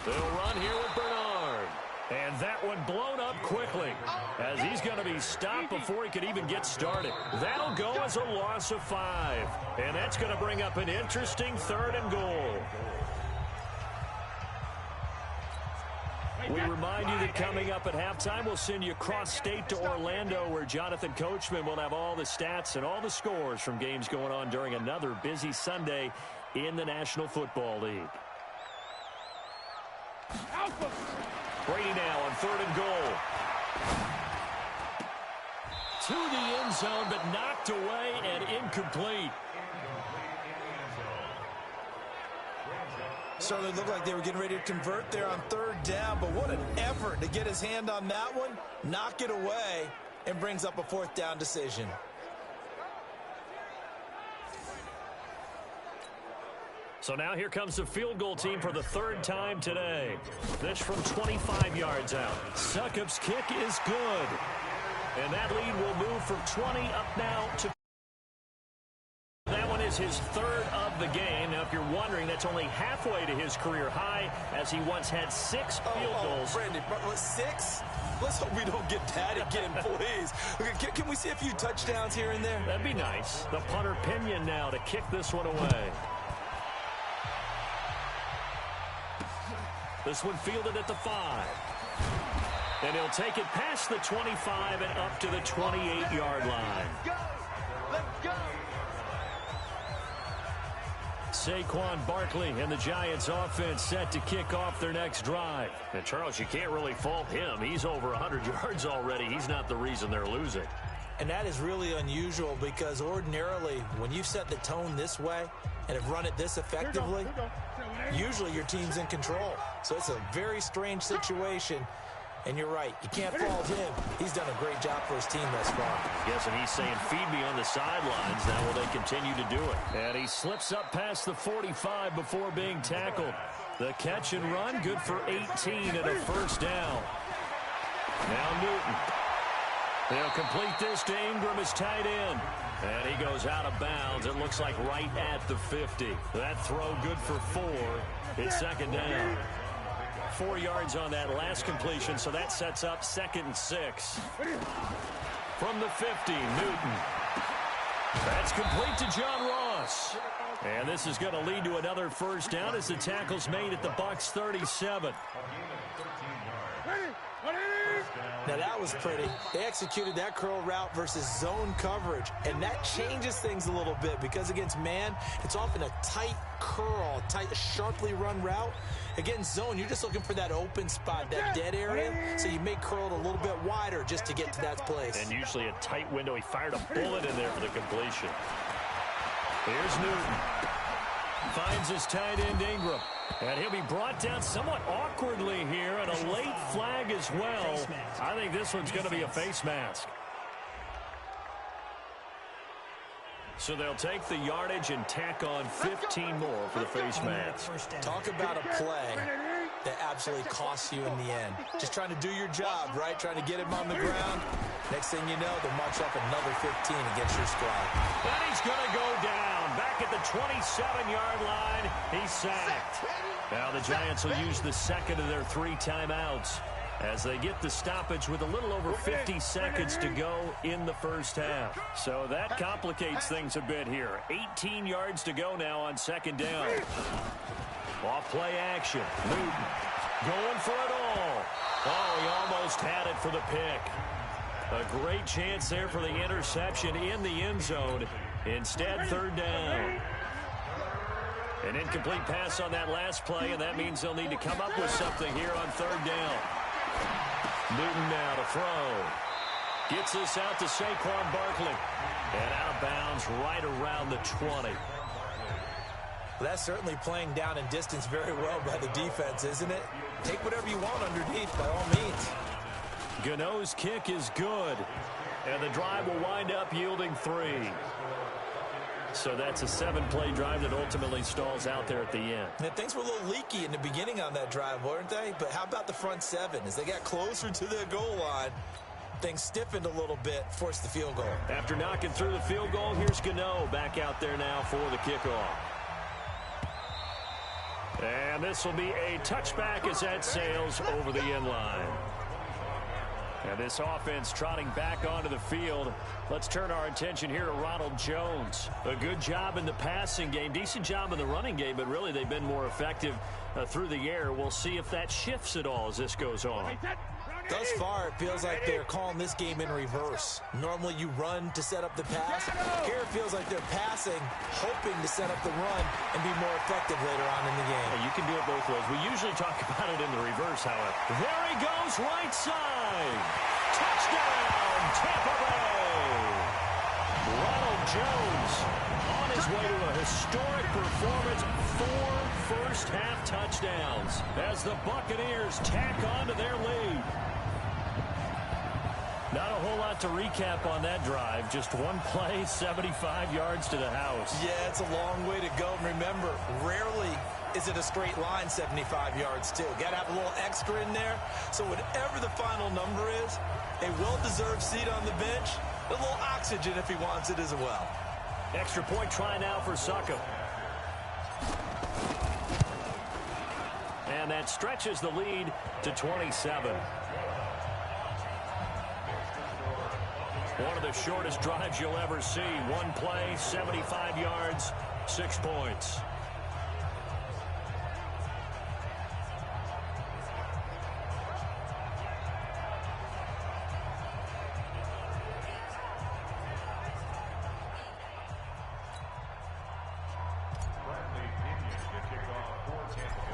They'll run here with Bernard. And that one blown up quickly as he's going to be stopped before he could even get started. That'll go as a loss of 5. And that's going to bring up an interesting 3rd and goal. We remind you that coming up at halftime, we'll send you cross-state to Orlando, where Jonathan Coachman will have all the stats and all the scores from games going on during another busy Sunday in the National Football League. Brady now on 3rd and goal. To the end zone, but knocked away and incomplete. Certainly looked like they were getting ready to convert there on 3rd down, but what an effort to get his hand on that one, knock it away, and brings up a 4th down decision. So now here comes the field goal team for the 3rd time today. This from 25 yards out. Succop's kick is good. And that lead will move from 20 up now to... That one is his 3rd of the game. Now, if you're wondering, that's only halfway to his career high, as he once had 6 field goals. Brandon, 6? Let's hope we don't get that again, please. Can we see a few touchdowns here and there? That'd be nice. The punter Pinion now to kick this one away. This one fielded at the 5. And he'll take it past the 25 and up to the 28-yard line. Let's go. Saquon Barkley and the Giants offense set to kick off their next drive. And Charles, you can't really fault him. He's over 100 yards already. He's not the reason they're losing. And that is really unusual because ordinarily when you've set the tone this way and have run it this effectively, usually your team's in control. So it's a very strange situation. And you're right, you can't fault him. He's done a great job for his team thus far. Yes, and he's saying, feed me on the sidelines. Now will they continue to do it? And he slips up past the 45 before being tackled. The catch and run, good for 18 and a 1st down. Now Newton. They'll complete this to Ingram as tight end. And he goes out of bounds. It looks like right at the 50. That throw good for 4. It's 2nd down. 4 yards on that last completion, so that sets up 2nd and 6. From the 50, Newton. That's complete to John Ross. And this is going to lead to another 1st down as the tackle's made at the Bucs 37. Now that was pretty. They executed that curl route versus zone coverage, and that changes things a little bit because against man, it's often a tight curl, tight, sharply run route. Against zone, you're just looking for that open spot, that dead area, so you may curl it a little bit wider just to get to that place. And usually a tight window. He fired a bullet in there for the completion. Here's Newton. Finds his tight end Ingram. And he'll be brought down somewhat awkwardly here, and a late flag as well. I think this one's going to be a face mask. So they'll take the yardage and tack on 15 more for the face mask. Talk about a play that absolutely costs you in the end. Just trying to do your job, right? Trying to get him on the ground. Next thing you know, they'll march up another 15 against your squad. And he's going to go down. Back at the 27-yard line, he's sacked. Now the Giants will use the second of their 3 timeouts as they get the stoppage with a little over 50 seconds to go in the first half. So that complicates things a bit here. 18 yards to go now on second down. Off play action. Newton going for it all. Oh, he almost had it for the pick. A great chance there for the interception in the end zone. Instead, third down. An incomplete pass on that last play, and that means they'll need to come up with something here on third down. Newton now to throw. Gets this out to Saquon Barkley. And out of bounds right around the 20. Well, that's certainly playing down in distance very well by the defense, isn't it? Take whatever you want underneath by all means. Gano's kick is good. And the drive will wind up yielding 3. So that's a 7-play drive that ultimately stalls out there at the end. Yeah, things were a little leaky in the beginning on that drive, weren't they? But how about the front 7? As they got closer to the goal line, things stiffened a little bit, forced the field goal. After knocking through the field goal, here's Gano back out there now for the kickoff. And this will be a touchback as that sails over the end line. And this offense trotting back onto the field. Let's turn our attention here to Ronald Jones. A good job in the passing game, decent job in the running game, but really they've been more effective through the air. We'll see if that shifts at all as this goes on. Thus far, it feels like they're calling this game in reverse. Normally you run to set up the pass. Here it feels like they're passing, hoping to set up the run and be more effective later on in the game. Yeah, you can do it both ways. We usually talk about it in the reverse, however. There he goes, right side. Touchdown, Tampa Bay. Ronald Jones on his way to a historic performance. 4 first-half touchdowns as the Buccaneers tack on to their lead. Not a whole lot to recap on that drive. Just one play, 75 yards to the house. Yeah, it's a long way to go. And remember, rarely is it a straight line 75 yards, too. Got to have a little extra in there. So whatever the final number is, a well-deserved seat on the bench, a little oxygen if he wants it as well. Extra point try now for Suckup. And that stretches the lead to 27. One of the shortest drives you'll ever see. One play, 75 yards, 6 points.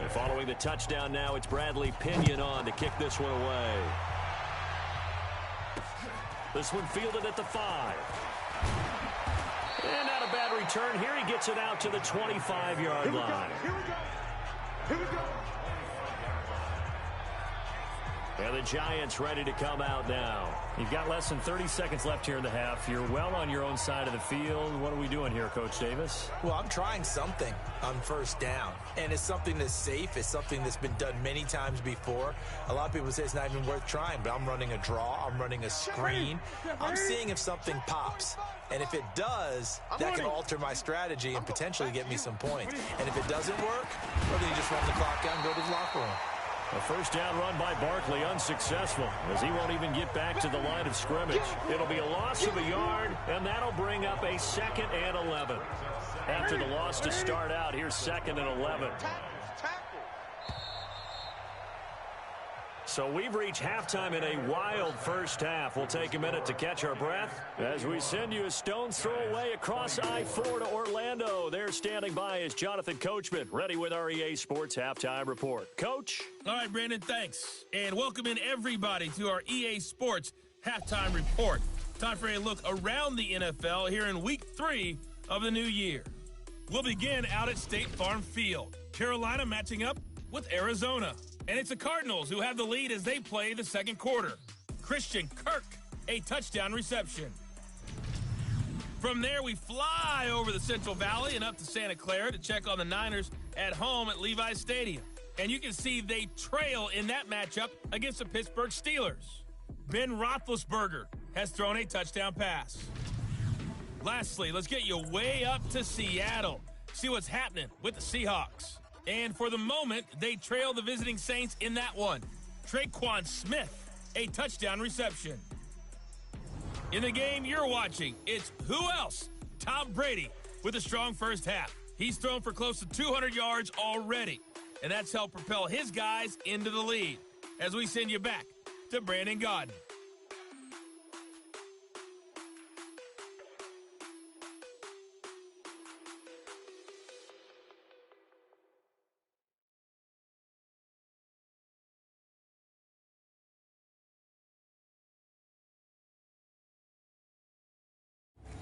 And following the touchdown now, it's Bradley Pinion on to kick this one away. This one fielded at the 5. And not a bad return. Here he gets it out to the 25-yard line. Here we go. And the Giants ready to come out now. You've got less than 30 seconds left here in the half. You're well on your own side of the field. What are we doing here, Coach Davis? Well, I'm trying something on first down. And it's something that's safe. It's something that's been done many times before. A lot of people say it's not even worth trying, but I'm running a draw. I'm running a screen. I'm seeing if something pops. And if it does, that can alter my strategy and potentially get me some points. And if it doesn't work, well, then you just run the clock out and go to the locker room. A first down run by Barkley unsuccessful as he won't even get back to the line of scrimmage. It'll be a loss of a yard, and that'll bring up a 2nd and 11. After the loss to start out, here's 2nd and 11. So we've reached halftime in a wild first half. We'll take a minute to catch our breath as we send you a stone's throw away across I-4 to Orlando. There standing by is Jonathan Coachman, ready with our EA Sports Halftime Report. Coach? All right, Brandon, thanks. And welcome in everybody to our EA Sports Halftime Report. Time for a look around the NFL here in Week 3 of the new year. We'll begin out at State Farm Field. Carolina matching up with Arizona. And it's the Cardinals who have the lead as they play the second quarter. Christian Kirk, a touchdown reception. From there, we fly over the Central Valley and up to Santa Clara to check on the Niners at home at Levi's Stadium. And you can see they trail in that matchup against the Pittsburgh Steelers. Ben Roethlisberger has thrown a touchdown pass. Lastly, let's get you way up to Seattle. See what's happening with the Seahawks. And for the moment, they trail the visiting Saints in that one. Traquan Smith, a touchdown reception. In the game you're watching, it's who else? Tom Brady with a strong first half. He's thrown for close to 200 yards already, and that's helped propel his guys into the lead. As we send you back to Brandon Gaudin.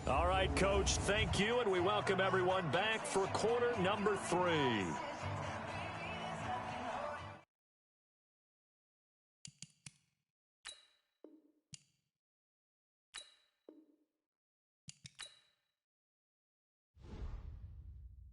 All right, Coach, thank you, and we welcome everyone back for quarter number 3.